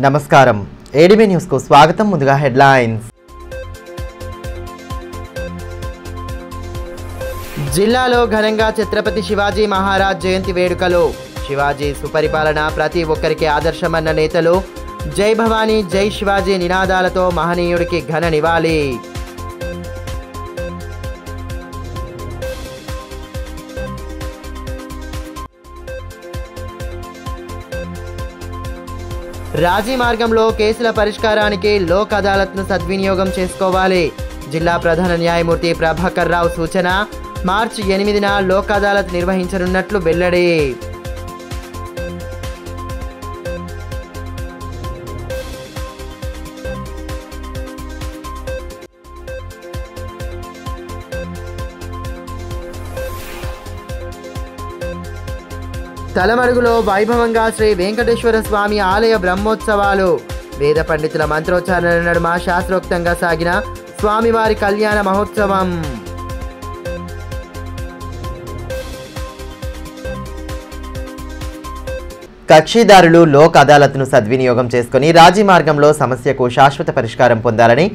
నమస్కారం ADB news కు స్వాగతం. ముందుగా హెడ్లైన్స్. జిల్లాలో ఘనంగా ఛత్రపతి శివాజీ మహారాజ్ జయంతి వేడుకలు. శివాజీ సుపరిపాలన ప్రతి ఒక్కరికి ఆదర్శమన్న నేతలు. జై భవానీ జై శివాజీ నినాదాలతో మహనీయుడికి ఘన నివాళి. రాజీ మార్గంలో కేసుల పరిష్కారానికి లోక్ అదాలత్ను సద్వినియోగం చేసుకోవాలి. జిల్లా ప్రధాన న్యాయమూర్తి ప్రభాకర్ రావు సూచన. మార్చి 8న లోక్ అదాలత్ నిర్వహించనున్నట్లు వెల్లడి. తలమడుగులో వైభవంగా శ్రీ వెంకటేశ్వర స్వామి ఆలయ బ్రహ్మోత్సవాలు. వేద పండితుల మంత్రోచ్చారణ నడుమ శాస్త్రోక్తంగా సాగిన స్వామివారి కళ్యాణ మహోత్సవం. కక్షిదారులు లోక్ అదాలత్ను సద్వినియోగం చేసుకుని రాజీ మార్గంలో సమస్యకు శాశ్వత పరిష్కారం పొందాలని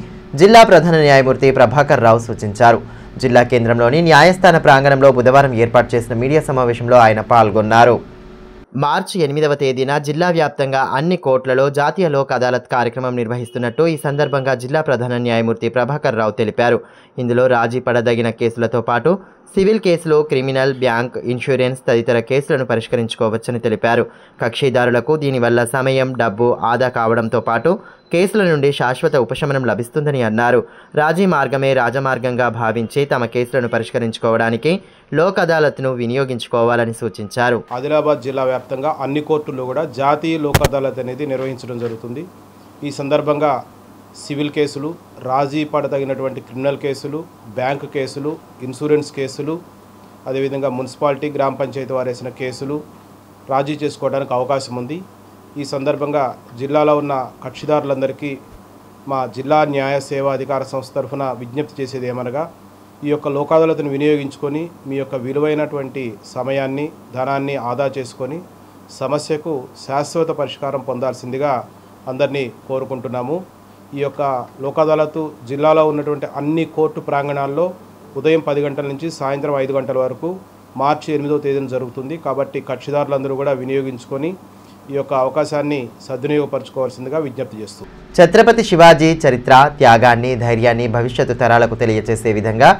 జిల్లా ప్రధాన న్యాయమూర్తి ప్రభాకర్ రావు సూచించారు. జిల్లా కేంద్రంలోని న్యాయస్థాన ప్రాంగణంలో బుధవారం ఏర్పాటు చేసిన మీడియా సమావేశంలో ఆయన పాల్గొన్నారు. మార్చి 8వ తేదీన జిల్లా వ్యాప్తంగా అన్ని కోర్టులలో జాతీయ లోక్ అదాలత్ కార్యక్రమం నిర్వహిస్తున్నట్టు ఈ సందర్భంగా జిల్లా ప్రధాన న్యాయమూర్తి ప్రభాకర్ రావు తెలిపారు. ఇందులో రాజీ పడదగిన కేసులతో పాటు సివిల్ కేసులు, క్రిమినల్, బ్యాంక్, ఇన్సూరెన్స్ తదితర కేసులను పరిష్కరించుకోవచ్చని తెలిపారు. కక్షిదారులకు దీనివల్ల సమయం, డబ్బు ఆదా కావడంతో పాటు కేసుల నుండి శాశ్వత ఉపశమనం లభిస్తుందని అన్నారు. రాజీ మార్గమే రాజమార్గంగా భావించి తమ కేసులను పరిష్కరించుకోవడానికి లోక్ అదాలత్ను వినియోగించుకోవాలని సూచించారు. ఆదిలాబాద్ జిల్లా వ్యాప్తంగా అన్ని కోర్టుల్లో కూడా జాతీయ లోక్ అదాలత్ అనేది నిర్వహించడం జరుగుతుంది. ఈ సందర్భంగా సివిల్ కేసులు, రాజీ పడదగినటువంటి క్రిమినల్ కేసులు, బ్యాంకు కేసులు, ఇన్సూరెన్స్ కేసులు, అదేవిధంగా మున్సిపాలిటీ, గ్రామ పంచాయతీ వారు వేసిన కేసులు రాజీ చేసుకోవడానికి అవకాశం ఉంది. ఈ సందర్భంగా జిల్లాలో ఉన్న కక్షిదారులందరికీ మా జిల్లా న్యాయ సేవా అధికార సంస్థ తరఫున విజ్ఞప్తి చేసేది ఏమనగా, ఈ యొక్క లోక్ అదాలత్ను వినియోగించుకొని మీ యొక్క విలువైనటువంటి సమయాన్ని, ధనాన్ని ఆదా చేసుకొని సమస్యకు శాశ్వత పరిష్కారం పొందాల్సిందిగా అందరినీ కోరుకుంటున్నాము. ఈ యొక్క లోక్ అదాలత్ జిల్లాలో ఉన్నటువంటి అన్ని కోర్టు ప్రాంగణాల్లో ఉదయం 10 గంటల నుంచి సాయంత్రం 5 గంటల వరకు మార్చి 8వ తేదీన జరుగుతుంది. కాబట్టి కక్షిదారులందరూ కూడా వినియోగించుకొని ఈ యొక్క అవకాశాన్ని సద్వినియోగపరచుకోవాల్సిందిగా విజ్ఞప్తి చేస్తూ, ఛత్రపతి శివాజీ చరిత్ర, త్యాగాన్ని, ధైర్యాన్ని భవిష్యత్తు తరాలకు తెలియజేసే విధంగా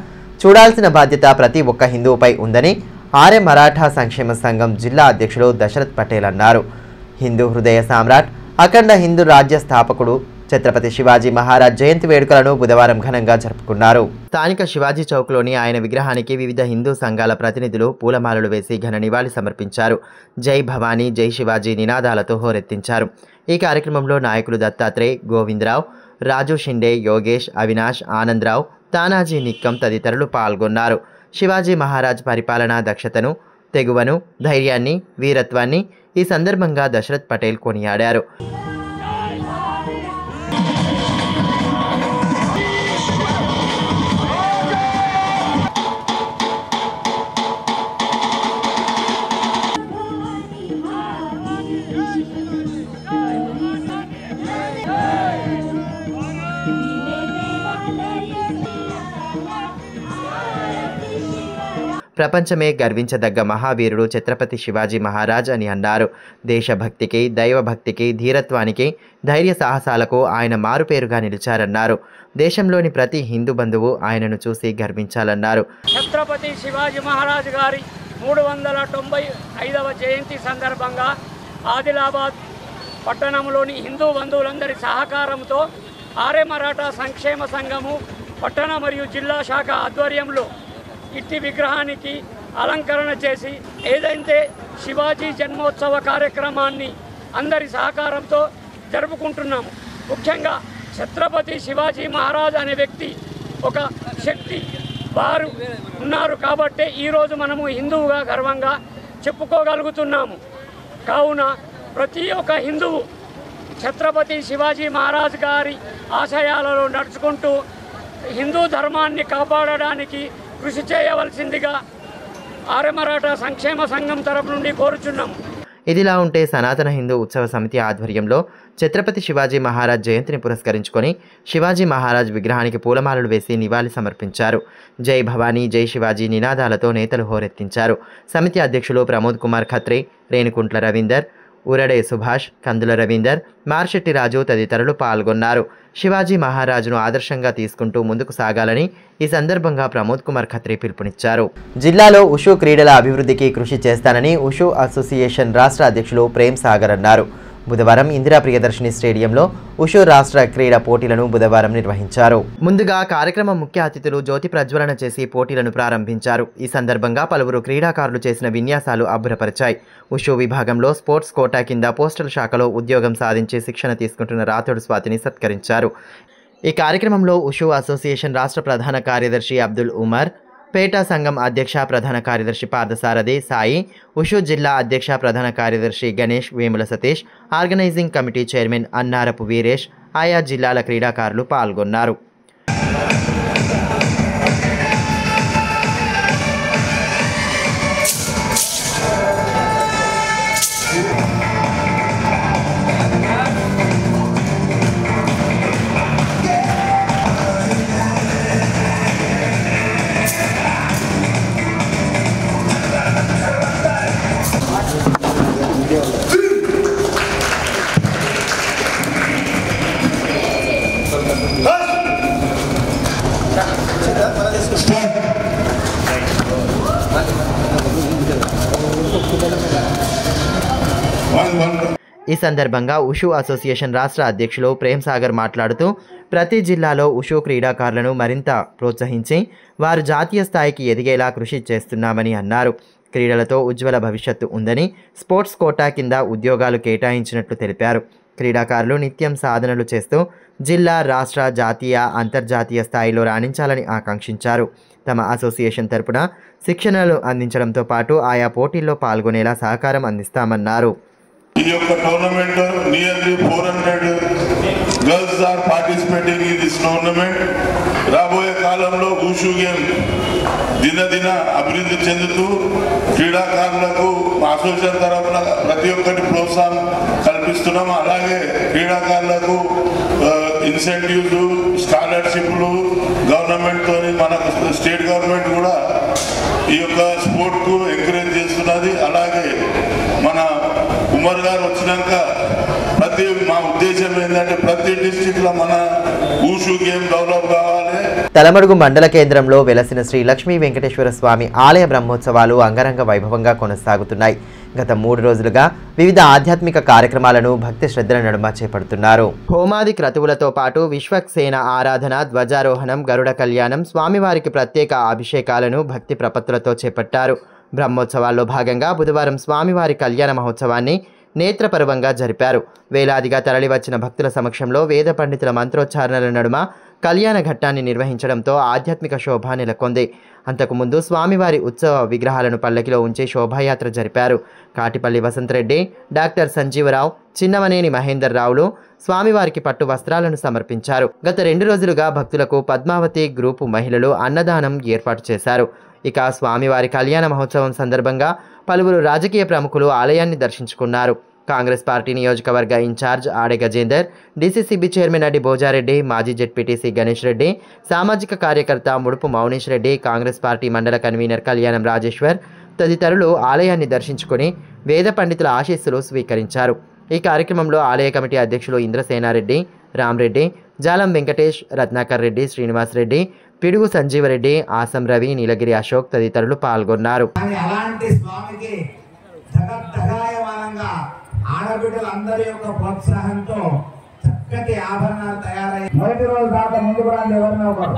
చూడాల్సిన బాధ్యత ప్రతి ఒక్క హిందువుపై ఉందని ఆర్య మరాఠా సంక్షేమ సంఘం జిల్లా అధ్యక్షుడు దశరథ్ పటేల్ అన్నారు. హిందూ హృదయ సామ్రాట్, అఖండ హిందూ రాజ్య స్థాపకుడు ఛత్రపతి శివాజీ మహారాజ్ జయంతి వేడుకలను బుధవారం ఘనంగా జరుపుకున్నారు. స్థానిక శివాజీ చౌక్లోని ఆయన విగ్రహానికి వివిధ హిందూ సంఘాల ప్రతినిధులు పూలమాలలు వేసి ఘన నివాళి సమర్పించారు. జై భవానీ జై శివాజీ నినాదాలతో హోరెత్తించారు. ఈ కార్యక్రమంలో నాయకులు దత్తాత్రేయ్, గోవిందరావు, రాజు షిండే, యోగేష్, అవినాష్, ఆనందరావు, తానాజీ నిక్కం తదితరులు పాల్గొన్నారు. శివాజీ మహారాజ్ పరిపాలనా దక్షతను, తెగువను, ధైర్యాన్ని, వీరత్వాన్ని ఈ సందర్భంగా దశరథ్ పటేల్ కొనియాడారు. ప్రపంచమే గర్వించదగ్గ మహావీరుడు ఛత్రపతి శివాజీ మహారాజ్ అని అన్నారు. దేశభక్తికి, దైవభక్తికి, ధీరత్వానికి, ధైర్య సాహసాలకు ఆయన మారుపేరుగా నిలిచారన్నారు. దేశంలోని ప్రతి హిందూ బంధువు ఆయనను చూసి గర్వించాలన్నారు. ఛత్రపతి శివాజీ మహారాజ్ గారి 395వ జయంతి సందర్భంగా ఆదిలాబాద్ పట్టణంలోని హిందూ బంధువులందరి సహకారంతో ఆర్య మరాఠా సంక్షేమ సంఘము పట్టణ మరియు జిల్లా శాఖ ఆధ్వర్యంలో ఇట్టి విగ్రహానికి అలంకరణ చేసి ఏదైతే శివాజీ జన్మోత్సవ కార్యక్రమాన్ని అందరి సహకారంతో జరుపుకుంటున్నాము. ముఖ్యంగా ఛత్రపతి శివాజీ మహారాజ్ అనే వ్యక్తి ఒక శక్తి వారు ఉన్నారు కాబట్టే ఈరోజు మనము హిందువుగా గర్వంగా చెప్పుకోగలుగుతున్నాము. కావున ప్రతి ఒక్క హిందువు ఛత్రపతి శివాజీ మహారాజ్ గారి ఆశయాలలో నడుచుకుంటూ హిందూ ధర్మాన్ని కాపాడడానికి కృషి చేయవలసిందిగా ఆర్య మరాఠా సంక్షేమ సంఘం తరపు నుండి కోరుచున్నాము. ఇదిలా ఉంటే సనాతన హిందూ ఉత్సవ సమితి ఆధ్వర్యంలో ఛత్రపతి శివాజీ మహారాజ్ జయంతిని పురస్కరించుకొని శివాజీ మహారాజ్ విగ్రహానికి పూలమాలలు వేసి నివాళి సమర్పించారు. జై భవానీ జై శివాజీ నినాదాలతో నేతలు హోరెత్తించారు. సమితి అధ్యక్షులు ప్రమోద్ కుమార్ ఖత్రే, రేణుకుంట్ల రవీందర్, ఉరడే సుభాష్, కందుల రవీందర్, మార్షెట్టి రాజు తదితరులు పాల్గొన్నారు. శివాజీ మహారాజును ఆదర్శంగా తీసుకుంటూ ముందుకు సాగాలని ఈ సందర్భంగా ప్రమోద్ కుమార్ ఖత్రే పిలుపునిచ్చారు. జిల్లాలో ఉషు క్రీడల అభివృద్ధికి కృషి చేస్తానని ఉషు అసోసియేషన్ రాష్ట్ర అధ్యక్షులు ప్రేమ్ సాగర్ అన్నారు. బుధవారం ఇందిరా ప్రియదర్శిని స్టేడియంలో ఉషు రాష్ట్ర క్రీడా పోటీలను బుధవారం నిర్వహించారు. ముందుగా కార్యక్రమం ముఖ్య అతిథులు జ్యోతి ప్రజ్వలన చేసి పోటీలను ప్రారంభించారు. ఈ సందర్భంగా పలువురు క్రీడాకారులు చేసిన విన్యాసాలు అబ్బురపరిచాయి. ఉషు విభాగంలో స్పోర్ట్స్ కోటా కింద పోస్టల్ శాఖలో ఉద్యోగం సాధించి శిక్షణ తీసుకుంటున్న రాథోడ్ స్వాతిని సత్కరించారు. ఈ కార్యక్రమంలో ఉషు అసోసియేషన్ రాష్ట్ర ప్రధాన కార్యదర్శి అబ్దుల్ ఉమర్, పేటా సంఘం అధ్యక్ష ప్రధాన కార్యదర్శి పార్థసారథి సాయి, ఉషు జిల్లా అధ్యక్ష ప్రధాన కార్యదర్శి Ganesh, Vemula Satish, organising committee chairman Annarapu Veeresh, ఆయా జిల్లాల క్రీడాకారులు పాల్గొన్నారు. ఈ సందర్భంగా ఉషు అసోసియేషన్ రాష్ట్ర అధ్యక్షులు ప్రేమ్ సాగర్ మాట్లాడుతూ ప్రతి జిల్లాలో ఉషు క్రీడాకారులను మరింత ప్రోత్సహించి వారు జాతీయ స్థాయికి ఎదిగేలా కృషి చేస్తున్నామని అన్నారు. క్రీడలతో ఉజ్వల భవిష్యత్తు ఉందని, స్పోర్ట్స్ కోటా కింద ఉద్యోగాలు కేటాయించినట్లు తెలిపారు. క్రీడాకారులు నిత్యం సాధనలు చేస్తూ జిల్లా, రాష్ట్ర, జాతీయ, అంతర్జాతీయ స్థాయిలో రాణించాలని ఆకాంక్షించారు. తమ అసోసియేషన్ తరపున శిక్షణలు అందించడంతో పాటు ఆయా పోటీల్లో పాల్గొనేలా సహకారం అందిస్తామన్నారు. ఈ యొక్క tournament nearly 400 girls are participating in this tournament. రాబోయే కాలంలో ఊషు గేమ్ దినదిన అభివృద్ధి చెందుతూ క్రీడాకారులకు అసోసియేషన్ తరఫున ప్రతి ఒక్కటి ప్రోత్సాహం కల్పిస్తున్నాం. అలాగే క్రీడాకారులకు ఇన్సెంటివ్స్, స్కాలర్షిప్లు గవర్నమెంట్తో మనకు స్టేట్ గవర్నమెంట్ కూడా ఈ యొక్క స్పోర్ట్కు ఎంకరేజ్ చేస్తున్నది. అలాగే మన ఉమర్ గారు వచ్చినాక మా ఉద్దేశం ఏంటంటే ప్రతి డిస్ట్రిక్ట్ లో మన ఊషు గేమ్ డెవలప్ కావాలి. తలమడుగు మండల కేంద్రంలో వెలసిన శ్రీ లక్ష్మీ వెంకటేశ్వర స్వామి ఆలయ బ్రహ్మోత్సవాలు అంగరంగ వైభవంగా కొనసాగుతున్నాయి. గత 3 రోజులుగా వివిధ ఆధ్యాత్మిక కార్యక్రమాలను భక్తి శ్రద్ధల నడుమ చేపడుతున్నారు. హోమాది క్రతువులతో పాటు విశ్వక్సేన ఆరాధన, ధ్వజారోహణం, గరుడ కళ్యాణం, స్వామివారికి ప్రత్యేక అభిషేకాలను భక్తి ప్రపత్తులతో చేపట్టారు. బ్రహ్మోత్సవాల్లో భాగంగా బుధవారం స్వామివారి కళ్యాణ మహోత్సవాన్ని నేత్రపర్వంగా జరిపారు. వేలాదిగా తరలివచ్చిన భక్తుల సమక్షంలో వేద పండితుల మంత్రోచ్చారణల నడుమ కళ్యాణ ఘట్టాన్ని నిర్వహించడంతో ఆధ్యాత్మిక శోభ నెలకొంది. అంతకుముందు స్వామివారి ఉత్సవ విగ్రహాలను పల్లకిలో ఉంచి శోభాయాత్ర జరిపారు. కాటిపల్లి వసంతరెడ్డి, డాక్టర్ సంజీవరావు, చిన్నమనేని మహేందర్ రావులు స్వామివారికి పట్టు వస్త్రాలను సమర్పించారు. గత 2 రోజులుగా భక్తులకు పద్మావతి గ్రూపు మహిళలు అన్నదానం ఏర్పాటు చేశారు. ఇక స్వామివారి కళ్యాణ మహోత్సవం సందర్భంగా పలువురు రాజకీయ ప్రముఖులు ఆలయాన్ని దర్శించుకున్నారు. కాంగ్రెస్ పార్టీ నియోజకవర్గ ఇన్ఛార్జ్ ఆడే గజేందర్, డీసీసీబీ చైర్మన్ అడ్డి భోజారెడ్డి, మాజీ జెడ్పీటీసీ గణేష్ రెడ్డి, సామాజిక కార్యకర్త ముడుపు మౌనీష్ రెడ్డి, కాంగ్రెస్ పార్టీ మండల కన్వీనర్ కళ్యాణం రాజేశ్వర్ తదితరులు ఆలయాన్ని దర్శించుకుని వేద పండితుల ఆశీస్సులు స్వీకరించారు. ఈ కార్యక్రమంలో ఆలయ కమిటీ అధ్యక్షులు ఇంద్రసేనారెడ్డి, రామ్రెడ్డి, జాలం వెంకటేష్, రత్నాకర్ రెడ్డి, శ్రీనివాస్ రెడ్డి, పిడుగు సంజీవరెడ్డి, ఆసం రవి, నీలగిరి అశోక్ తదితరులు పాల్గొన్నారు. ఆడబిడ్డలందరి యొక్క ప్రోత్సాహంతో చక్కటి ఆభరణాలు తయారయ్యాయి. మొదటి రోజు దాకా ముందుకు రండి ఎవరినో ఒకరు.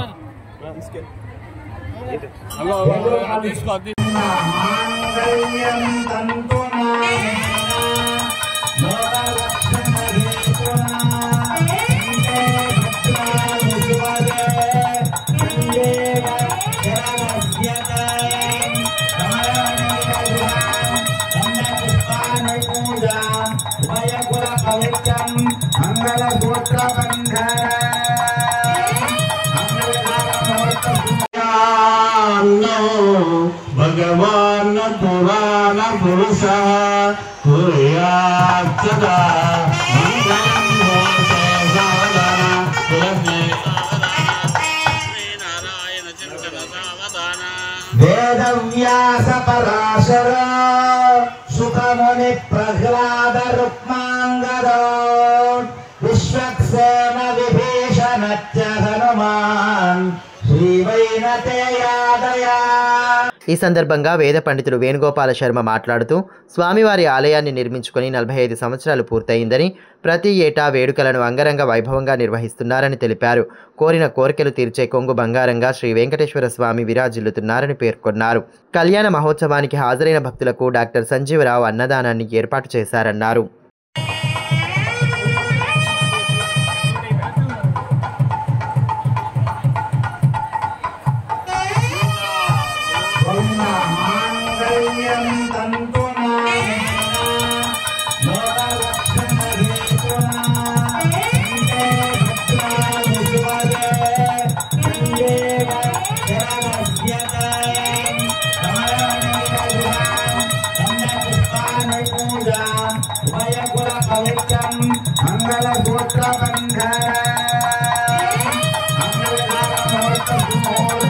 भगवान पुराण पुरुष వేదవ్యాస పరాశర సుఖముని ప్రహ్లాద రుక్మాంగద విశ్వక్సేన విభీషణత్య హనుమాన్ శ్రీవైనతేయాదయా. ఈ సందర్భంగా వేద పండితులు వేణుగోపాల శర్మ మాట్లాడుతూ స్వామివారి ఆలయాన్ని నిర్మించుకొని 45 సంవత్సరాలు పూర్తయిందని, ప్రతి ఏటా వేడుకలను అంగరంగ వైభవంగా నిర్వహిస్తున్నారని తెలిపారు. కోరిన కోరికలు తీర్చే కొంగు బంగారంగా శ్రీ వెంకటేశ్వర స్వామి విరాజిల్లుతున్నారని పేర్కొన్నారు. కళ్యాణ మహోత్సవానికి హాజరైన భక్తులకు డాక్టర్ సంజీవరావు అన్నదానాన్ని ఏర్పాటు చేశారన్నారు.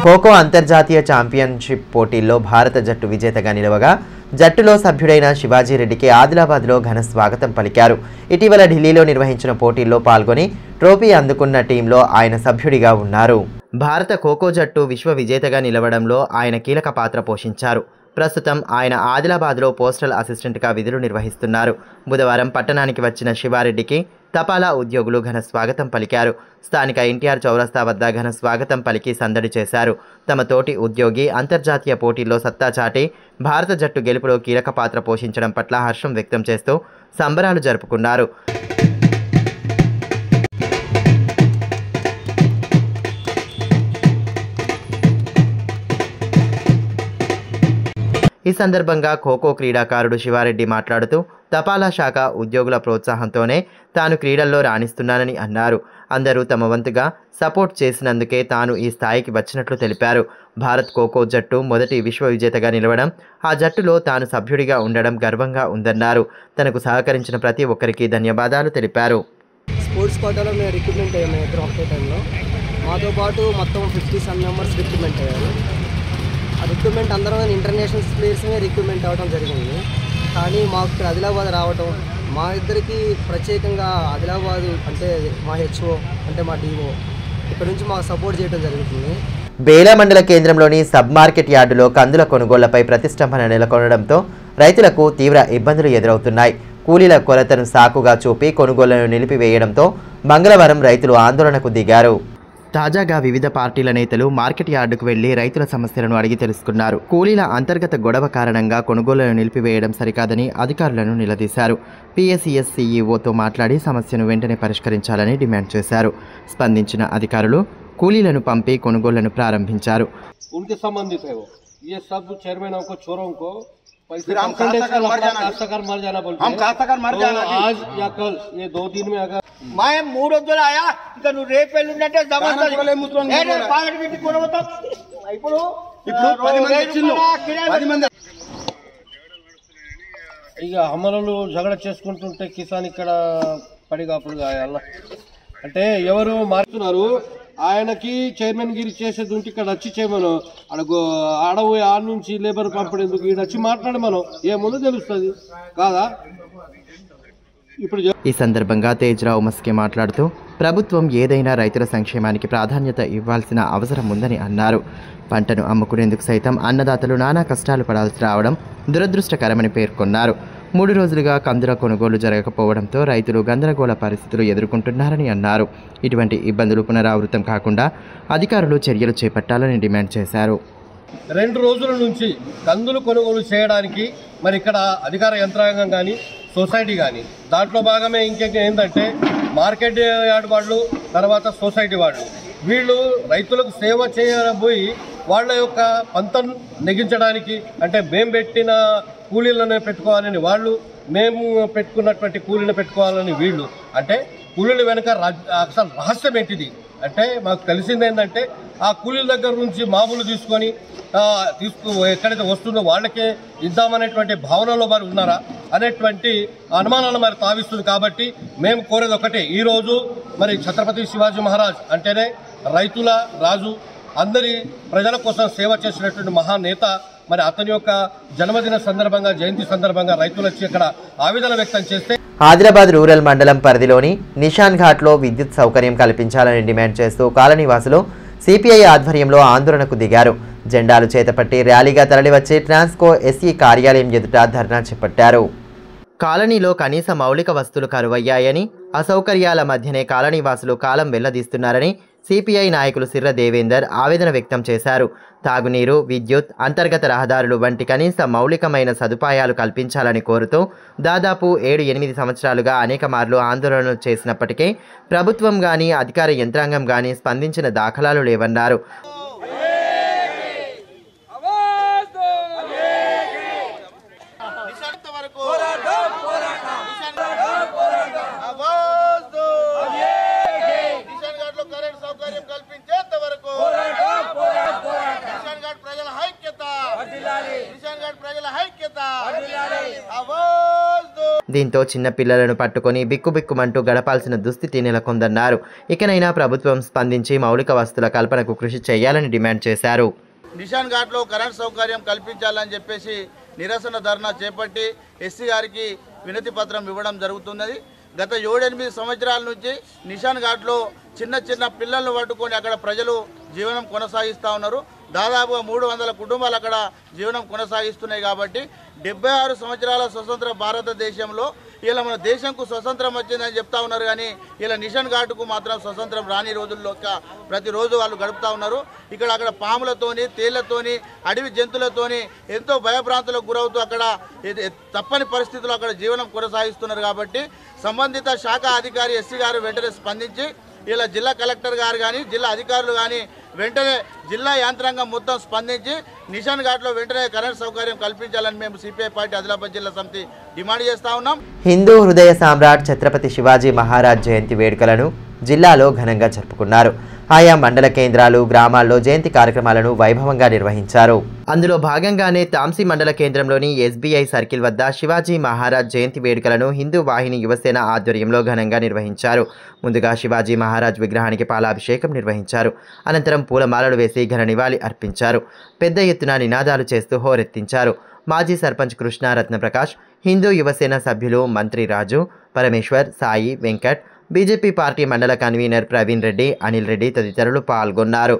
ఖోఖో అంతర్జాతీయ ఛాంపియన్షిప్ పోటీల్లో భారత జట్టు విజేతగా నిలవగా, జట్టులో సభ్యుడైన శివాజీరెడ్డికి ఆదిలాబాద్లో ఘన స్వాగతం పలికారు. ఇటీవల ఢిల్లీలో నిర్వహించిన పోటీల్లో పాల్గొని ట్రోఫీ అందుకున్న టీంలో ఆయన సభ్యుడిగా ఉన్నారు. భారత ఖోఖో జట్టు విశ్వ విజేతగా నిలవడంలో ఆయన కీలక పాత్ర పోషించారు. ప్రస్తుతం ఆయన ఆదిలాబాద్లో పోస్టల్ అసిస్టెంట్గా విధులు నిర్వహిస్తున్నారు. బుధవారం పట్టణానికి వచ్చిన శివారెడ్డికి తపాలా ఉద్యోగులు ఘన స్వాగతం పలికారు. స్థానిక ఎన్టీఆర్ చౌరస్తా వద్ద ఘన స్వాగతం పలికి సందడి చేశారు. తమ తోటి ఉద్యోగి అంతర్జాతీయ పోటీల్లో సత్తా చాటి భారత జట్టు గెలుపులో కీలక పాత్ర పోషించడం పట్ల హర్షం వ్యక్తం చేస్తూ సంబరాలు జరుపుకున్నారు. ఈ సందర్భంగా ఖోఖో క్రీడాకారుడు శివారెడ్డి మాట్లాడుతూ తపాలా శాఖ ఉద్యోగుల ప్రోత్సాహంతోనే తాను క్రీడల్లో రాణిస్తున్నానని అన్నారు. అందరూ తమ వంతుగా సపోర్ట్ చేసినందుకే తాను ఈ స్థాయికి వచ్చినట్లు తెలిపారు. భారత్ ఖోఖో జట్టు మొదటి విశ్వ విజేతగా నిలవడం, ఆ జట్టులో తాను సభ్యుడిగా ఉండడం గర్వంగా ఉందన్నారు. తనకు సహకరించిన ప్రతి ఒక్కరికి ధన్యవాదాలు తెలిపారు. స్పోర్ట్స్ కోటాలో మేము రిక్రూట్మెంట్ అయ్యాము. ఇద్దరు ఒకటే టైంలో మాతో పాటు మొత్తం 57 మెంబర్స్ రిక్రూట్మెంట్ అయ్యారు. ఆ రిక్రూట్మెంట్ అందరం ఇంటర్నేషనల్ ప్లేయర్స్నే రిక్రూట్మెంట్ అవ్వడం జరిగింది. కానీ మాకు ఇక్కడ ఆదిలాబాద్ రావటం, మా ఇద్దరికి ప్రత్యేకంగా ఆదిలాబాద్ అంటే మా హెచ్ఓ అంటే మా డిఓ ఇక్కడ నుంచి మాకు సపోర్ట్ చేయడం జరుగుతుంది. బేలా మండల కేంద్రంలోని సబ్ మార్కెట్ యార్డులో కందుల కొనుగోళ్లపై ప్రతిష్టంభన నెలకొనడంతో రైతులకు తీవ్ర ఇబ్బందులు ఎదురవుతున్నాయి. కూలీల కొరతను సాకుగా చూపి కొనుగోళ్లను నిలిపివేయడంతో మంగళవారం రైతులు ఆందోళనకు దిగారు. తాజాగా వివిధ పార్టీల నేతలు మార్కెట్ యార్డుకు వెళ్లి రైతుల సమస్యలను అడిగి తెలుసుకున్నారు. కూలీల అంతర్గత గొడవ కారణంగా కొనుగోళ్లను నిలిపివేయడం సరికాదని అధికారులను నిలదీశారు. PSCS CEO మాట్లాడి సమస్యను వెంటనే పరిష్కరించాలని డిమాండ్ చేశారు. స్పందించిన అధికారులు కూలీలను పంపి కొనుగోళ్లను ప్రారంభించారు. ये सब चेयरमैनों को चोरों को फिर हम काश्तकार मर जाना बोलते हैं। हम काश्तकार मर जाना आज या कल ये 2 दिन में अगर मैं 3 రోజులు ఆయా ఇక నువ్వు రేపు ఎల్లుండంటే ఇప్పుడు 10 మంది ఇక అమలు జగడ చేసుకుంటుంటే కిసాన్ ఇక్కడ పడిగాపులు గాయాల అంటే ఎవరు మారుతున్నారు. ఆయనకి చైర్మన్ గిరి చేసేది ఉంటే ఇక్కడ వచ్చి చేయమను, అడుగు ఆడవు ఆడ నుంచి లేబర్ పంపడేందుకు ఇక్కడ వచ్చి మాట్లాడమను, ఏముందో తెలుస్తుంది కాదా. ఇప్పుడు ఈ సందర్భంగా తేజ్రావు మస్కే మాట్లాడుతూ ప్రభుత్వం ఏదైనా రైతుల సంక్షేమానికి ప్రాధాన్యత ఇవ్వాల్సిన అవసరం ఉందని అన్నారు. పంటను అమ్ముకునేందుకు సైతం అన్నదాతలు నానా కష్టాలు పడాల్సి రావడం దురదృష్టకరమని పేర్కొన్నారు. 3 రోజులుగా కందుల కొనుగోలు జరగకపోవడంతో రైతులు గందరగోళ పరిస్థితులు ఎదుర్కొంటున్నారని అన్నారు. ఇటువంటి ఇబ్బందులు పునరావృతం కాకుండా అధికారులు చర్యలు చేపట్టాలని డిమాండ్ చేశారు. 2 రోజుల నుంచి కందులు కొనుగోలు చేయడానికి మరి ఇక్కడ అధికార యంత్రాంగం కానీ సొసైటీ కానీ దాంట్లో భాగమే ఏంటంటే మార్కెట్ యార్డ్ వాళ్ళు తర్వాత సొసైటీ వాళ్ళు వీళ్ళు రైతులకు సేవ చేయబోయి వాళ్ళ యొక్క పంతం నెగించడానికి అంటే మేము పెట్టిన కూలీలను పెట్టుకోవాలని వాళ్ళు, మేము పెట్టుకున్నటువంటి కూలీని పెట్టుకోవాలని వీళ్ళు. అంటే కూలీల వెనుక అసలు రహస్యం ఏంటిది అంటే మాకు తెలిసింది ఏంటంటే ఆ కూలీల దగ్గర నుంచి మామూలు తీసుకొని ఎక్కడైతే వస్తుందో వాళ్ళకే ఇద్దామనేటువంటి భావనలో మరి ఉన్నారా అనేటువంటి అనుమానాలు మరి తావిస్తుంది. కాబట్టి మేము కోరేది ఒకటే, ఈరోజు మరి ఛత్రపతి శివాజీ మహారాజ్ అంటేనే రైతుల రాజు, అందరి ప్రజల కోసం సేవ చేసినటువంటి మహానేత. మరి అతని యొక్క జన్మదిన సందర్భంగా, జయంతి సందర్భంగా రైతులు వచ్చి ఇక్కడ ఆవేదన వ్యక్తం చేస్తే ఆదిలాబాద్ రూరల్ మండలం పరిధిలోని నిషాన్ ఘాట్లో విద్యుత్ సౌకర్యం కల్పించాలని డిమాండ్ చేస్తూ కాలనీవాసులు సిపిఐ ఆధ్వర్యంలో ఆందోళనకు దిగారు. జెండాలు చేతపట్టి ర్యాలీగా తరలివచ్చి ట్రాన్స్కో ఎస్ఈ కార్యాలయం ఎదుట ధర్నా చేపట్టారు. కాలనీలో కనీస మౌలిక వస్తువులు కరువయ్యాయని, అసౌకర్యాల మధ్యనే కాలనీవాసులు కాలం వెళ్లదీస్తున్నారని సిపిఐ నాయకులు సిర్ర దేవేందర్ ఆవేదన వ్యక్తం చేశారు. తాగునీరు, విద్యుత్, అంతర్గత రహదారులు వంటి కనీస మౌలికమైన సదుపాయాలు కల్పించాలని కోరుతూ దాదాపు 7-8 సంవత్సరాలుగా అనేక మార్లు ఆందోళనలు చేసినప్పటికీ ప్రభుత్వం గానీ, అధికార యంత్రాంగం గానీ స్పందించిన దాఖలాలు లేవన్నారు. దీంతో చిన్న పిల్లలను పట్టుకొని బిక్కుబిక్కుమంటూ గడపాల్సిన దుస్థితి నెలకొందన్నారు. ఇకనైనా ప్రభుత్వం స్పందించి మౌలిక వస్తువుల కల్పనకు కృషి చేయాలని డిమాండ్ చేశారు. నిషాన్ ఘాట్లో కరెంట్ సౌకర్యం కల్పించాలని చెప్పేసి నిరసన ధర్నా చేపట్టి ఎస్సీ గారికి వినతి పత్రం ఇవ్వడం జరుగుతున్నది. గత 7-8 సంవత్సరాల నుంచి నిషాన్ ఘాట్లో చిన్న పిల్లలను పట్టుకొని అక్కడ ప్రజలు జీవనం కొనసాగిస్తూ ఉన్నారు. దాదాపుగా 300 కుటుంబాలు అక్కడ జీవనం కొనసాగిస్తున్నాయి. కాబట్టి 76 సంవత్సరాల స్వతంత్ర భారతదేశంలో ఇలా మన దేశంకు స్వతంత్రం వచ్చిందని చెప్తా ఉన్నారు. కానీ ఇలా నిషాన్ ఘాటుకు మాత్రం స్వతంత్రం రాని రోజుల్లో ప్రతిరోజు వాళ్ళు గడుపుతూ ఉన్నారు. అక్కడ పాములతోని, తేళ్లతోని, అడవి జంతువులతోని ఎంతో భయభ్రాంతులకు గురవుతూ అక్కడ తప్పని పరిస్థితుల్లో అక్కడ జీవనం కొనసాగిస్తున్నారు. కాబట్టి సంబంధిత శాఖ అధికారి ఎస్సీ గారు వెంటనే స్పందించి ఇలా జిల్లా కలెక్టర్ గారు కానీ, జిల్లా అధికారులు కానీ వెంటనే జిల్లా యంత్రాంగం మొత్తం స్పందించి నిషాన్ ఘాట్లో వెంటనే కరెంట్ సౌకర్యం కల్పించాలని మేము సిపిఐ పార్టీ ఆదిలాబాద్ జిల్లా సమితి డిమాండ్ చేస్తా ఉన్నాం. హిందూ హృదయ సామ్రాట్ ఛత్రపతి శివాజీ మహారాజ్ జయంతి వేడుకలను జిల్లాలో ఘనంగా జరుపుకున్నారు. ఆయా మండల కేంద్రాలు, గ్రామాల్లో జయంతి కార్యక్రమాలను వైభవంగా నిర్వహించారు. అందులో భాగంగానే తాంసీ మండల కేంద్రంలోని ఎస్బీఐ సర్కిల్ వద్ద శివాజీ మహారాజ్ జయంతి వేడుకలను హిందూ వాహిని యువసేన ఆధ్వర్యంలో ఘనంగా నిర్వహించారు. ముందుగా శివాజీ మహారాజ్ విగ్రహానికి పాలాభిషేకం నిర్వహించారు. అనంతరం పూలమాలలు వేసి ఘన నివాళి అర్పించారు. పెద్ద ఎత్తున నినాదాలు చేస్తూ హోరెత్తించారు. మాజీ సర్పంచ్ కృష్ణ రత్నప్రకాష్, హిందూ యువసేన సభ్యులు మంత్రి రాజు, పరమేశ్వర్, సాయి, వెంకట్, బీజేపీ పార్టీ మండల కన్వీనర్ ప్రవీణ్ రెడ్డి, అనిల్ రెడ్డి తదితరులు పాల్గొన్నారు.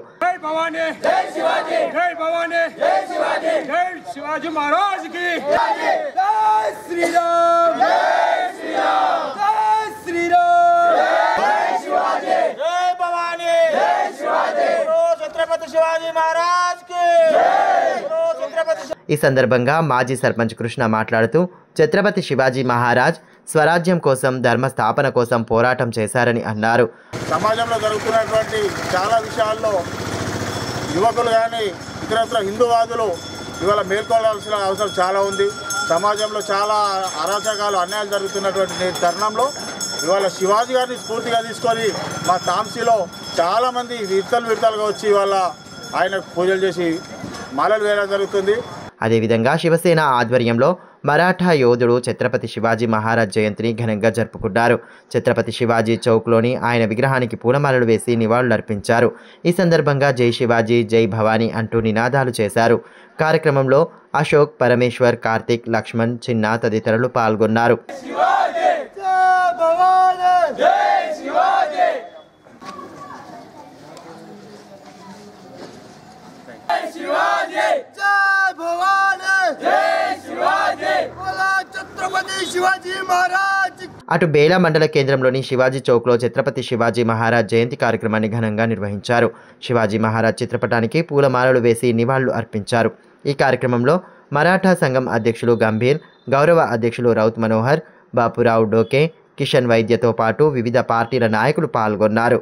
ఈ సందర్భంగా మాజీ సర్పంచ్ కృష్ణ మాట్లాడుతూ ఛత్రపతి శివాజీ మహారాజ్ స్వరాజ్యం కోసం, ధర్మ స్థాపన కోసం పోరాటం చేశారని అన్నారు. సమాజంలో జరుగుతున్నటువంటి చాలా విషయాల్లో యువకులు కానీ ఇతరత్ర హిందూవాదులు ఇవాళ మేల్కొనాల్సిన అవసరం చాలా ఉంది. సమాజంలో చాలా అరాచకాలు, అన్యాయాలు జరుగుతున్నటువంటి తరుణంలో ఇవాళ శివాజీ గారిని స్ఫూర్తిగా తీసుకొని మా తాంసీలో చాలామంది విడతలుగా వచ్చి ఇవాళ ఆయన పూజలు చేసి మాలలు వేయడం జరుగుతుంది. అదేవిధంగా శివసేన ఆధ్వర్యంలో మరాఠా యోధుడు ఛత్రపతి శివాజీ మహారాజ్ జయంతిని ఘనంగా జరుపుకున్నారు. ఛత్రపతి శివాజీ చౌక్లోని ఆయన విగ్రహానికి పూలమాలలు వేసి నివాళులర్పించారు. ఈ సందర్భంగా జై శివాజీ, జై భవానీ అంటూ నినాదాలు చేశారు. కార్యక్రమంలో అశోక్, పరమేశ్వర్, కార్తిక్, లక్ష్మణ్, చిన్న తదితరులు పాల్గొన్నారు. అటు బేలా మండల కేంద్రంలోని శివాజీ చౌక్లో ఛత్రపతి శివాజీ మహారాజ్ జయంతి కార్యక్రమాన్ని ఘనంగా నిర్వహించారు. శివాజీ మహారాజ్ చిత్రపటానికి పూలమాలలు వేసి నివాళులు అర్పించారు. ఈ కార్యక్రమంలో మరాఠా సంఘం అధ్యక్షులు గంభీర్, గౌరవ అధ్యక్షులు రౌత్ మనోహర్, బాపురావు డోకే, కిషన్ వైద్యతో పాటు వివిధ పార్టీల నాయకులు పాల్గొన్నారు.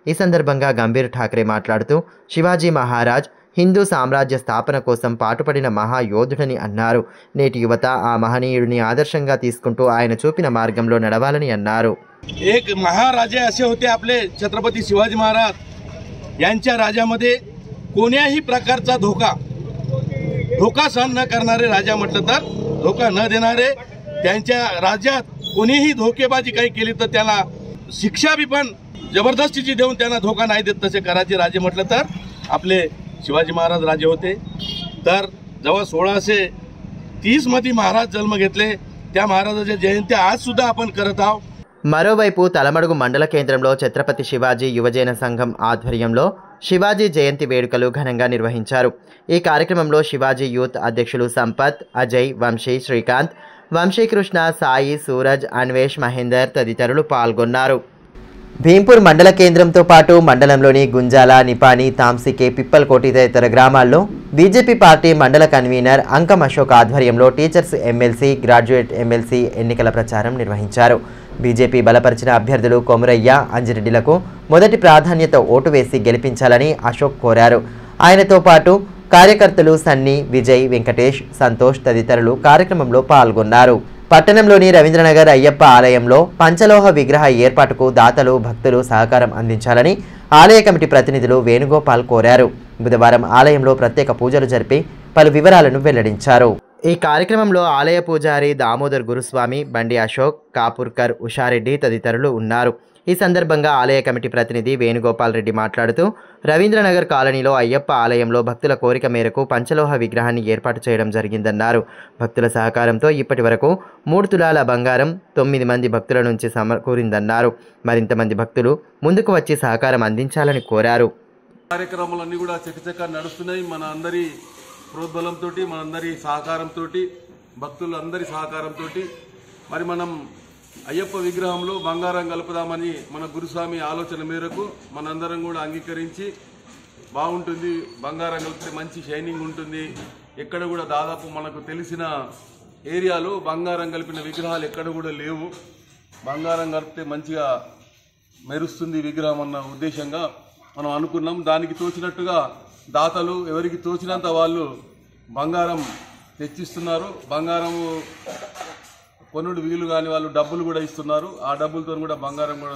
ఈ సందర్భంగా గంభీర్ ఠాక్రే మాట్లాడుతూ శివాజీ మహారాజ్ హిందూ సామ్రాజ్య స్థాపన కోసం పాటుపడిన మహాయోధుడని అన్నారు. నేటి యువత ఆ మహనీయుడిని ఆదర్శంగా తీసుకుంటూ ఆయన చూపిన మార్గంలో నడవాలని అన్నారు. एक महाराजे असे होते आपले छत्रपती शिवाजी महाराज यांच्या राज्यामध्ये कोण्याही प्रकारचा धोका सहन न करणारे राजा म्हटलं तर धोका न देणारे, त्यांच्या राज्यात कोणीही धोकेबाजी काही केली तर त्याला शिक्षा बी पण जबरदस्तीची देऊन त्यांना धोका नाही देत तसे करायचे राजे म्हटलं तर आपले शिवाजी महाराज राजे होते. तर जेव्हा 1630 मध्ये महाराज जन्म घेतले त्या महाराजाच्या जयंती आज सुद्धा आपण करत आहोत. మరోవైపు తలమడుగు మండల కేంద్రంలో ఛత్రపతి శివాజీ యువజన సంఘం ఆధ్వర్యంలో శివాజీ జయంతి వేడుకలు ఘనంగా నిర్వహించారు. ఈ కార్యక్రమంలో శివాజీ యూత్ అధ్యక్షులు సంపత్, అజయ్, వంశీ, శ్రీకాంత్, వంశీకృష్ణ, సాయి, సూరజ్, అన్వేష్, మహేందర్ తదితరులు పాల్గొన్నారు. భీంపూర్ మండల కేంద్రంతో పాటు మండలంలోని గుంజాల, నిపాని, తాంసికే, పిప్పల్కోటి తదితర గ్రామాల్లో బీజేపీ పార్టీ మండల కన్వీనర్ అంకం అశోక్ ఆధ్వర్యంలో టీచర్స్ ఎమ్మెల్సీ, గ్రాడ్యుయేట్ ఎమ్మెల్సీ ఎన్నికల ప్రచారం నిర్వహించారు. బీజేపీ బలపరిచిన అభ్యర్థులు కొమురయ్య, అంజిరెడ్డిలకు మొదటి ప్రాధాన్యత ఓటు వేసి గెలిపించాలని అశోక్ కోరారు. ఆయనతో పాటు కార్యకర్తలు సన్నీ, విజయ్, వెంకటేష్, సంతోష్ తదితరులు కార్యక్రమంలో పాల్గొన్నారు. పట్టణంలోని రవీంద్రనగర్ అయ్యప్ప ఆలయంలో పంచలోహ విగ్రహ ఏర్పాటుకు దాతలు, భక్తులు సహకారం అందించాలని ఆలయ కమిటీ ప్రతినిధులు వేణుగోపాల్ కోరారు. బుధవారం ఆలయంలో ప్రత్యేక పూజలు జరిపి పలు వివరాలను వెల్లడించారు. ఈ కార్యక్రమంలో ఆలయ పూజారి దామోదర్ గురుస్వామి, బండి అశోక్, కాపూర్కర్, ఉషారెడ్డి తదితరులు ఉన్నారు. ఈ సందర్భంగా ఆలయ కమిటీ ప్రతినిధి వేణుగోపాల్ రెడ్డి మాట్లాడుతూ రవీంద్రనగర్ కాలనీలో అయ్యప్ప ఆలయంలో భక్తుల కోరిక మేరకు పంచలోహ విగ్రహాన్ని ఏర్పాటు చేయడం జరిగిందన్నారు. భక్తుల సహకారంతో ఇప్పటి వరకు 3 తులాల బంగారం 9 మంది భక్తుల నుంచి సమకూరిందన్నారు. మరింత మంది భక్తులు ముందుకు వచ్చి సహకారం అందించాలని కోరారు. కార్యక్రమాలన్నీ కూడా చకచకా నడుస్తున్నాయి. మన అందరి ప్రోద్బలంతో, మనందరి సహకారంతో, భక్తులందరి సహకారంతో మరి మనం అయ్యప్ప విగ్రహంలో బంగారం కలుపుదామని మన గురుస్వామి ఆలోచన మేరకు మనందరం కూడా అంగీకరించి బాగుంటుంది, బంగారం కలిపితే మంచి షైనింగ్ ఉంటుంది. ఎక్కడ కూడా దాదాపు మనకు తెలిసిన ఏరియాలో బంగారం కలిపిన విగ్రహాలు ఎక్కడ కూడా లేవు. బంగారం కలిపితే మంచిగా మెరుస్తుంది విగ్రహం అన్న ఉద్దేశంగా మనం అనుకున్నాం. దానికి తోచినట్టుగా దాతలు ఎవరికి తోచినంత వాళ్ళు బంగారం తెచ్చిస్తున్నారు. బంగారము కొనుడు వీలు కాని వాళ్ళు డబ్బులు కూడా ఇస్తున్నారు. ఆ డబ్బులతో కూడా బంగారం కూడా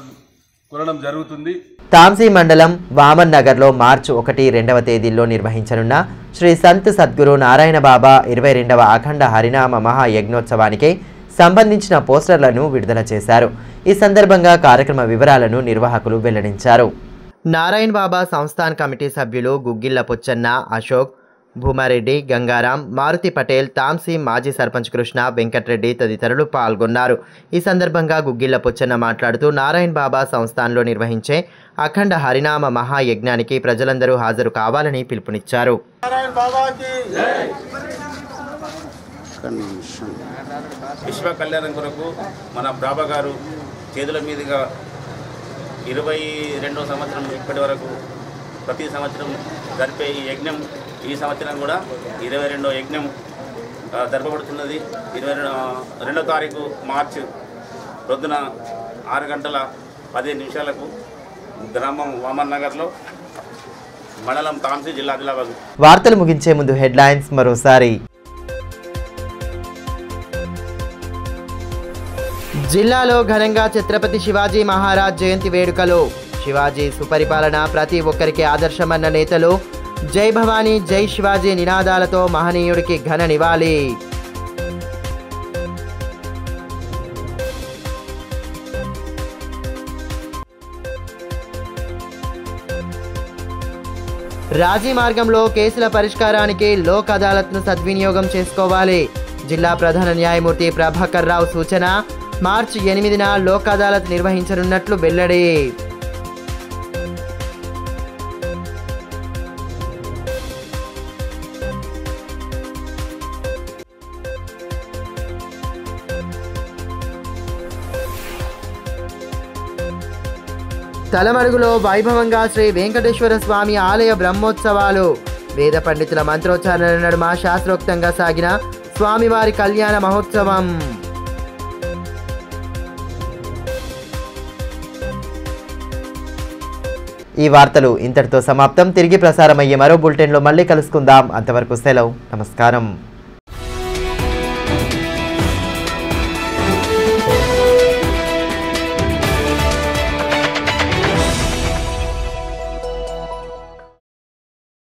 కొనడం జరుగుతుంది. తాంసీ మండలం వామన్ నగర్లో మార్చి 1, 2వ తేదీల్లో నిర్వహించనున్న శ్రీ సంత్ సద్గురు నారాయణ బాబా 22వ అఖండ హరినామ మహాయజ్ఞోత్సవానికి సంబంధించిన పోస్టర్లను విడుదల చేశారు. ఈ సందర్భంగా కార్యక్రమ వివరాలను నిర్వాహకులు వెల్లడించారు. నారాయణ బాబా సంస్థాన్ కమిటీ సభ్యులు గుగ్గిళ్ల పుచ్చన్న, అశోక్, భూమారెడ్డి, గంగారాం, మారుతి పటేల్, తాంసీ మాజీ సర్పంచ్ కృష్ణ, వెంకట్రెడ్డి తదితరులు పాల్గొన్నారు. ఈ సందర్భంగా గుగ్గిళ్ల పుచ్చన్న మాట్లాడుతూ నారాయణ బాబా సంస్థాన్లో నిర్వహించే అఖండ హరినామ మహాయజ్ఞానికి ప్రజలందరూ హాజరు కావాలని పిలుపునిచ్చారు. విశ్వ కళ్యాణం కొరకు మన బాబా గారు చేతుల మీదుగా 22వ సంవత్సరం ఇప్పటి వరకు ప్రతి సంవత్సరం జరిపే ఈ యజ్ఞం ఈ సంవత్సరం కూడా 22వ యజ్ఞం జరపబడుతున్నది. 22వ తారీఖు మార్చి ప్రొద్దున 6:15 గ్రామం వామన్ నగర్లో, మండలం తాంసీ, జిల్లా ఆదిలాబాద్. వార్తలు ముగించే ముందు హెడ్లైన్స్ మరోసారి. జిల్లాలో ఘనంగా ఛత్రపతి శివాజీ మహారాజ్ జయంతి వేడుకలు. శివాజీ సుపరిపాలన ప్రతి ఒక్కరికి ఆదర్శమన్న నేతలు. జై భవానీ, జై శివాజీ నినాదాలతో మహనీయుడికి ఘన నివాళి. రాజీ మార్గంలో కేసుల పరిష్కారానికి లోక్ అదాలత్ను సద్వినియోగం చేసుకోవాలి. జిల్లా ప్రధాన న్యాయమూర్తి ప్రభాకర్ రావు సూచన. మార్చి 8న లోక్ అదాలత్ నిర్వహించనున్నట్లు వెల్లడి. తలమడుగులో వైభవంగా శ్రీ వెంకటేశ్వర స్వామి ఆలయ బ్రహ్మోత్సవాలు. వేద పండితుల మంత్రోచ్చారణ నడుమ శాస్త్రోక్తంగా సాగిన స్వామివారి కళ్యాణ మహోత్సవం. ఈ వార్తలు ఇంతటితో సమాప్తం. తిరిగి ప్రసారమయ్యే మరో బులెటిన్లో మళ్ళీ కలుసుకుందాం. అంతవరకు సెలవు. నమస్కారం.